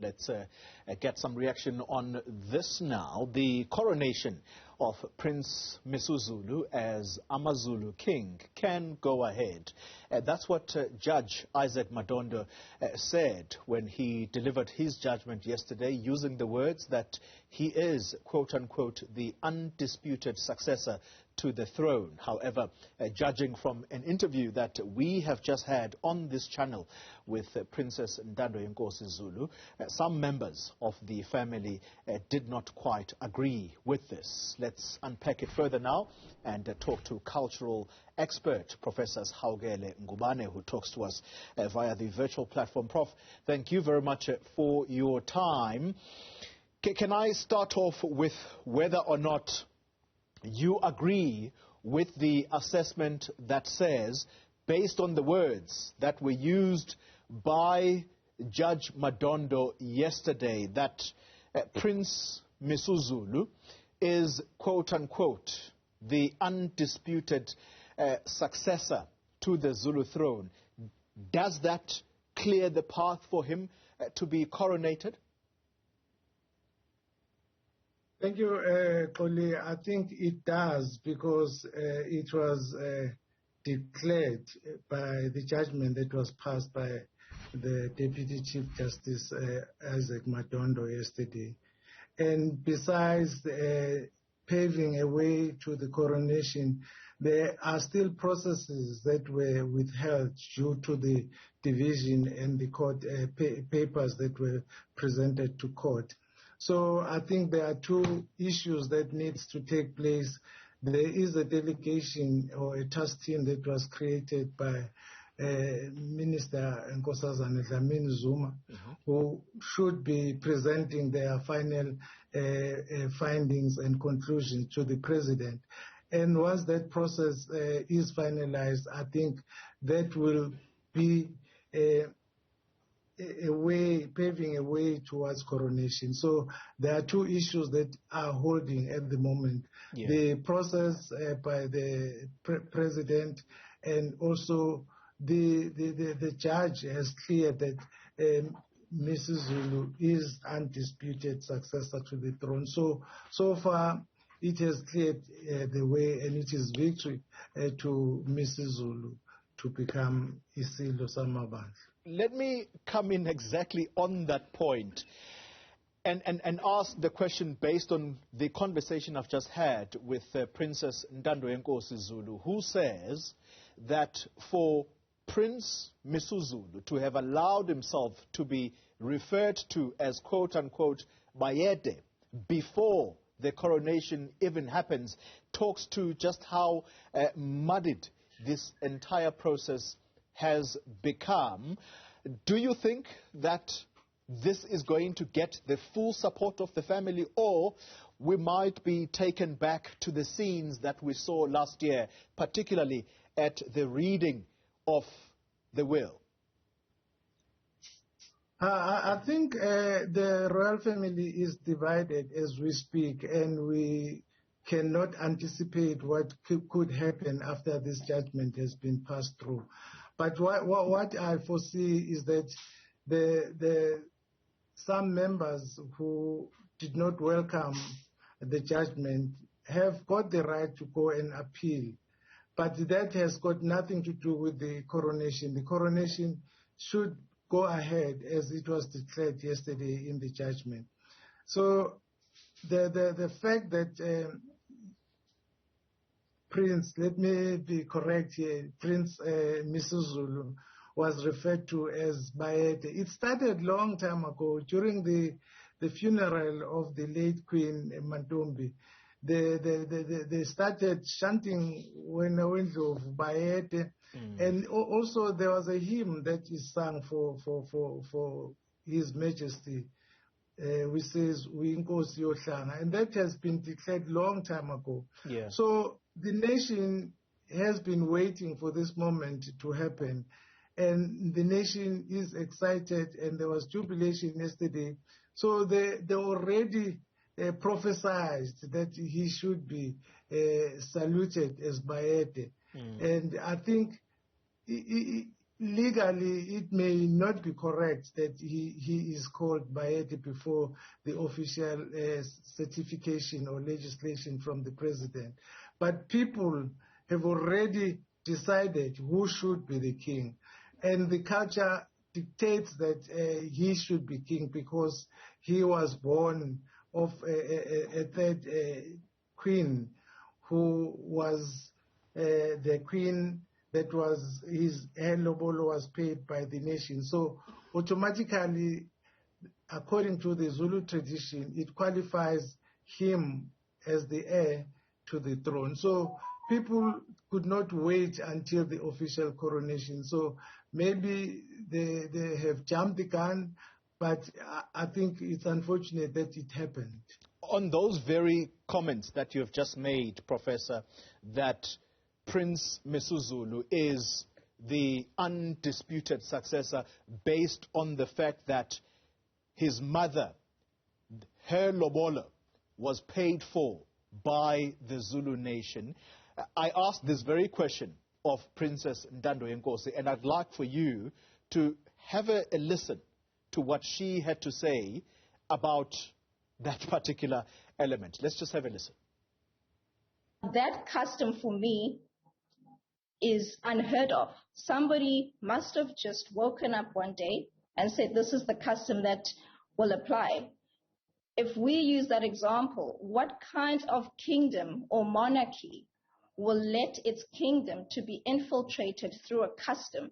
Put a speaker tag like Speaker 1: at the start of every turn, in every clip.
Speaker 1: Let's get some reaction on this now. The coronation of Prince Misuzulu as AmaZulu king can go ahead. That's what Judge Isaac Madondo said when he delivered his judgment yesterday, using the words that he is, quote-unquote, the undisputed successor to the throne. However, judging from an interview that we have just had on this channel with Princess Misuzulu, some members of the family did not quite agree with this. Let's unpack it further now and talk to cultural expert Professor Sihawukele Ngubane, who talks to us via the virtual platform. Prof, thank you very much for your time. Can I start off with whether or not you agree with the assessment that says, based on the words that were used by Judge Madondo yesterday, that Prince Misuzulu is, quote-unquote, the undisputed successor to the Zulu throne? Does that clear the path for him to be coronated?
Speaker 2: Thank you, Koli. I think it does, because it was declared by the judgment that was passed by the Deputy Chief Justice Isaac Madondo yesterday. And besides paving a way to the coronation, there are still processes that were withheld due to the division and the court papers that were presented to court. So I think there are two issues that needs to take place. There is a delegation or a task team that was created by Minister Nkosazana Dlamini-Zuma, who should be presenting their final findings and conclusions to the president. And once that process is finalized, I think that will be paving a way towards coronation. So there are two issues that are holding at the moment. Yeah. The process by the president, and also the judge has cleared that Misuzulu is undisputed successor to the throne. So far it has cleared the way, and it is victory to Misuzulu to become Isilo Samabandla.
Speaker 1: Let me come in exactly on that point and ask the question based on the conversation I've just had with Princess Misuzulu, who says that for Prince Misuzulu to have allowed himself to be referred to as, quote-unquote, Bayede before the coronation even happens, talks to just how muddied this entire process has become. Do you think that this is going to get the full support of the family, or we might be taken back to the scenes that we saw last year, particularly at the reading of the will?
Speaker 2: I think the royal family is divided as we speak, and we cannot anticipate what could happen after this judgment has been passed through. But what I foresee is that some members who did not welcome the judgment have got the right to go and appeal. But that has got nothing to do with the coronation. The coronation should go ahead as it was declared yesterday in the judgment. So the fact that Prince, let me be correct here, Prince Misuzulu was referred to as Bayede. It started long time ago during the funeral of the late Queen Mantombi. They started chanting when I went to Bayede, and also there was a hymn that is sung for His Majesty, which says "Winkosi Yohlanga," and that has been declared long time ago. Yeah. So the nation has been waiting for this moment to happen, and the nation is excited, and there was jubilation yesterday. So they already prophesied that he should be saluted as Bayede. And I think legally, it may not be correct that he is called Bayede before the official certification or legislation from the president. But people have already decided who should be the king. And the culture dictates that he should be king because he was born of a third queen who was the queen that was his heir lobolo was paid by the nation. So automatically, according to the Zulu tradition, it qualifies him as the heir to the throne. So people could not wait until the official coronation. So maybe they have jumped the gun, but I think it's unfortunate that it happened.
Speaker 1: On those very comments that you have just made, Professor, that Prince Misuzulu is the undisputed successor based on the fact that his mother, her lobola, was paid for by the Zulu nation. I asked this very question of Princess Ntando Yenkosi, and I'd like for you to have a listen to what she had to say about that particular element. Let's just have a listen.
Speaker 3: That custom for me is unheard of. Somebody must have just woken up one day and said, this is the custom that will apply. If we use that example, what kind of kingdom or monarchy will let its kingdom to be infiltrated through a custom?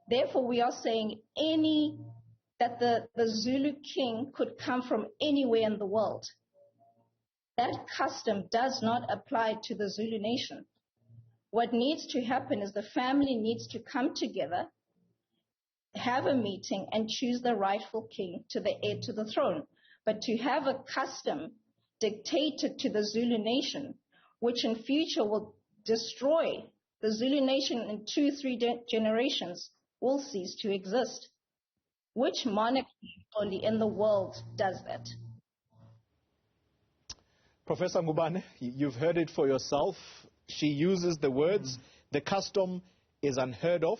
Speaker 3: Therefore, we are saying that the Zulu king could come from anywhere in the world. That custom does not apply to the Zulu nation. What needs to happen is the family needs to come together, have a meeting, and choose the rightful king to the heir to the throne. But to have a custom dictated to the Zulu nation, which in future will destroy the Zulu nation in 2-3 generations, will cease to exist. Which monarchy only in the world does that?
Speaker 1: Professor Ngubane, you've heard it for yourself. She uses the words, the custom is unheard of,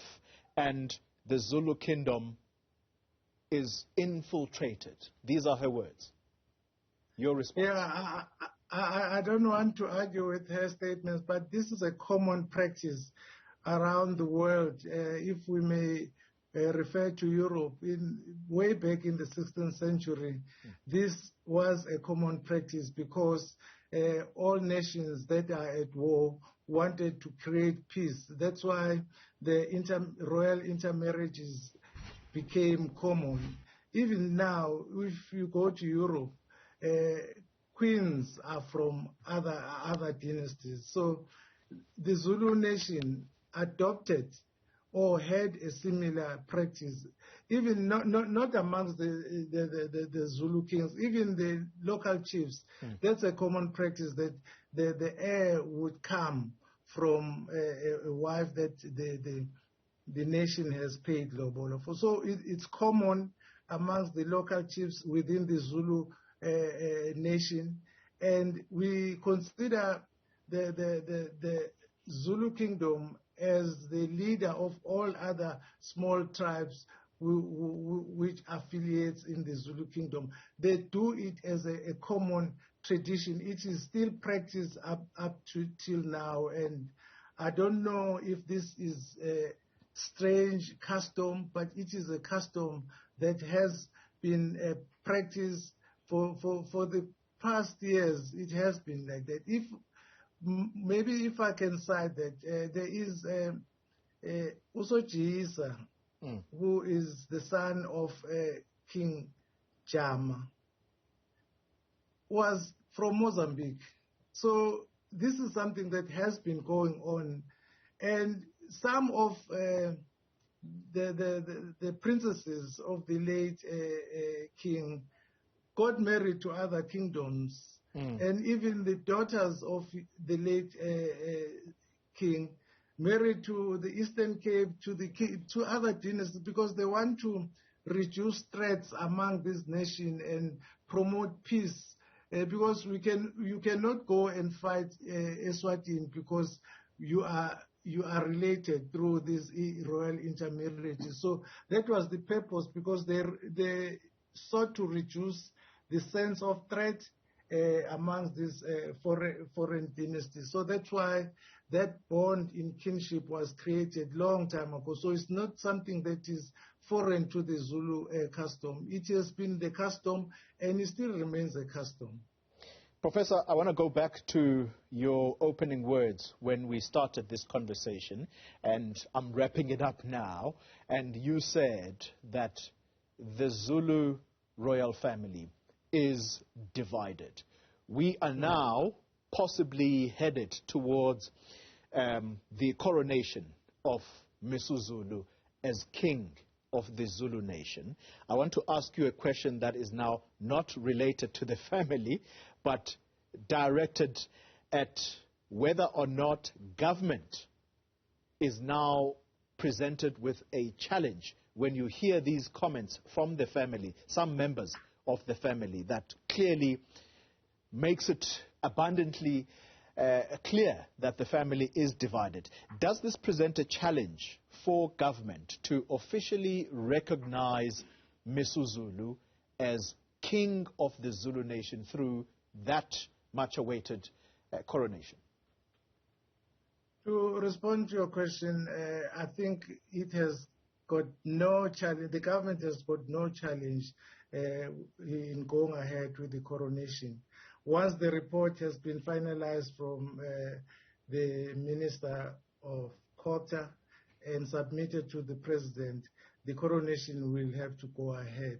Speaker 1: and the Zulu kingdom is infiltrated. These are her words. Your response?
Speaker 2: Yeah, I don't want to argue with her statements, but this is a common practice around the world. If we may refer to Europe, way back in the 16th century, this was a common practice because all nations that are at war wanted to create peace. That's why the royal intermarriages became common. Even now, if you go to Europe, queens are from other dynasties. So the Zulu nation adopted or had a similar practice, even not amongst the Zulu kings, even the local chiefs. That's a common practice that the heir would come from a wife that the nation has paid lobola for. So it's common amongst the local chiefs within the Zulu nation, and we consider the Zulu kingdom as the leader of all other small tribes which affiliates in the Zulu kingdom. They do it as a common tradition. It is still practiced up to till now, and I don't know if this is a strange custom, but it is a custom that has been practiced for the past years. It has been like that. Maybe if I can cite that, there is Judge who is the son of King Jama, was from Mozambique. So this is something that has been going on, and some of the princesses of the late king got married to other kingdoms. And even the daughters of the late king married to the Eastern Cape, to other dynasties, because they want to reduce threats among this nation and promote peace. Because you cannot go and fight Eswatini because you are you are related through these royal intermarriages. So that was the purpose, because they sought to reduce the sense of threat amongst these foreign dynasties. So that's why that bond in kinship was created long time ago. So it's not something that is foreign to the Zulu custom. It has been the custom, and it still remains a custom.
Speaker 1: Professor, I want to go back to your opening words when we started this conversation, and I'm wrapping it up now. And you said that the Zulu royal family is divided. We are now possibly headed towards the coronation of Misuzulu as king of the Zulu nation. I want to ask you a question that is now not related to the family, but directed at whether or not government is now presented with a challenge when you hear these comments from the family, some members of the family, that clearly makes it abundantly clear that the family is divided. Does this present a challenge for government to officially recognize Misuzulu as king of the Zulu nation through that much-awaited coronation?
Speaker 2: To respond to your question, I think it has got no challenge. The government has got no challenge in going ahead with the coronation. Once the report has been finalized from the Minister of Culture and submitted to the President, the coronation will have to go ahead.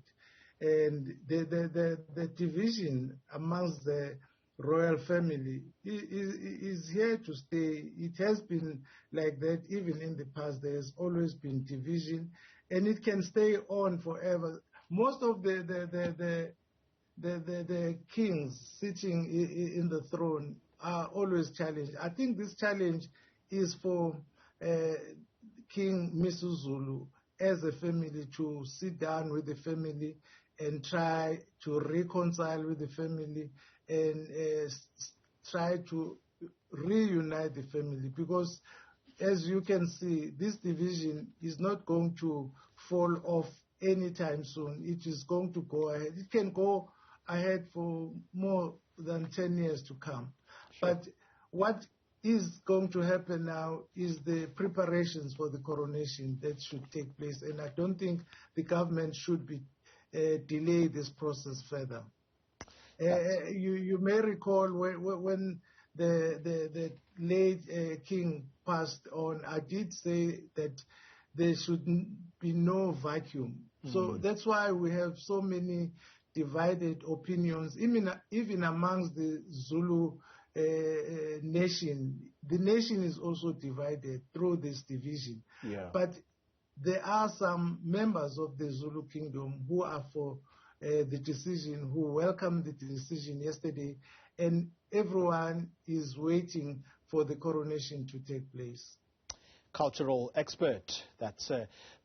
Speaker 2: And the division amongst the royal family is here to stay. It has been like that even in the past. There has always been division, and it can stay on forever. Most of the kings sitting in the throne are always challenged. I think this challenge is for King Misuzulu as a family to sit down with the family and try to reconcile with the family and try to reunite the family, because as you can see, this division is not going to fall off anytime soon. It is going to go ahead. It can go ahead for more than 10 years to come. Sure. But what is going to happen now is the preparations for the coronation that should take place, and I don't think the government should be delay this process further. You may recall when the late king passed on, I did say that there should be no vacuum. So that's why we have so many divided opinions, even amongst the Zulu nation. The nation is also divided through this division. Yeah. But there are some members of the Zulu kingdom who are for the decision, who welcomed the decision yesterday, and everyone is waiting for the coronation to take place.
Speaker 1: Cultural expert, that's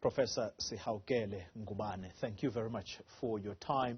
Speaker 1: Professor Sihawukele Ngubane. Thank you very much for your time.